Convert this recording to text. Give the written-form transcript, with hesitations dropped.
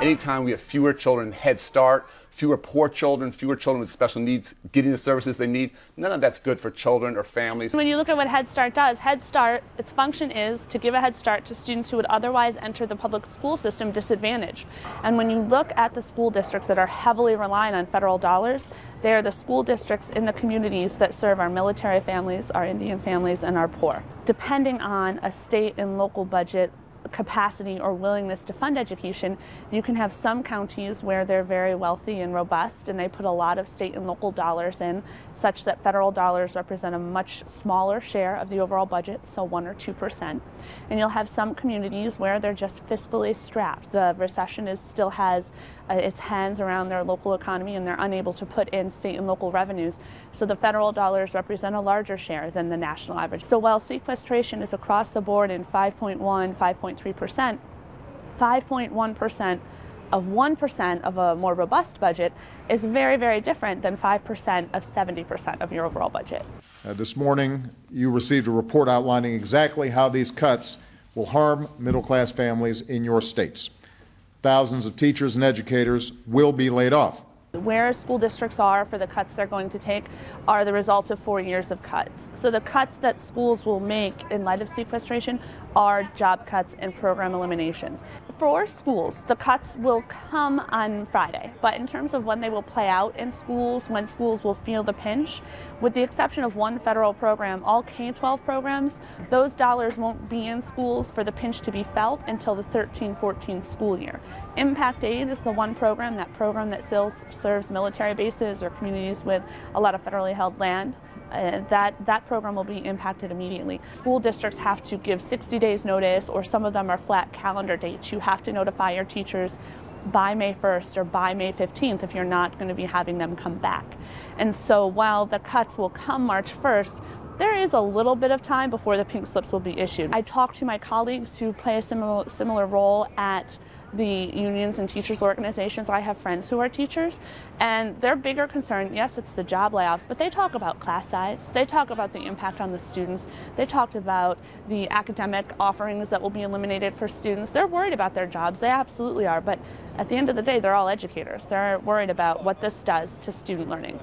Anytime we have fewer children in Head Start, fewer poor children, fewer children with special needs getting the services they need, none of that's good for children or families. When you look at what Head Start does, Head Start, its function is to give a head start to students who would otherwise enter the public school system disadvantaged. And when you look at the school districts that are heavily relying on federal dollars, they are the school districts in the communities that serve our military families, our Indian families, and our poor. Depending on a state and local budget capacity or willingness to fund education, you can have some counties where they're very wealthy and robust and they put a lot of state and local dollars in, such that federal dollars represent a much smaller share of the overall budget, so 1 or 2%. And you'll have some communities where they're just fiscally strapped. The recession still has its hands around their local economy and they're unable to put in state and local revenues. So the federal dollars represent a larger share than the national average. So while sequestration is across the board in 5.1, 5.3%, 5.1% of 1% of a more robust budget is very, very different than 5% of 70% of your overall budget. This morning, you received a report outlining exactly how these cuts will harm middle-class families in your states. Thousands of teachers and educators will be laid off. Where school districts are for the cuts they're going to take are the result of 4 years of cuts. So the cuts that schools will make in light of sequestration are job cuts and program eliminations. For schools, the cuts will come on Friday, but in terms of when they will play out in schools, when schools will feel the pinch, with the exception of one federal program, all K-12 programs, those dollars won't be in schools for the pinch to be felt until the 13-14 school year. Impact Aid is the one program that still serves military bases or communities with a lot of federally held land. That program will be impacted immediately. School districts have to give 60 days notice, or some of them are flat calendar dates. You have to notify your teachers by May 1st or by May 15th if you're not going to be having them come back. And so while the cuts will come March 1st, there is a little bit of time before the pink slips will be issued. I talked to my colleagues who play a similar role at the unions and teachers organizations. I have friends who are teachers, and their bigger concern, yes, it's the job layoffs, but they talk about class size, they talk about the impact on the students, they talked about the academic offerings that will be eliminated for students. They're worried about their jobs, they absolutely are, but at the end of the day, they're all educators. They're worried about what this does to student learning.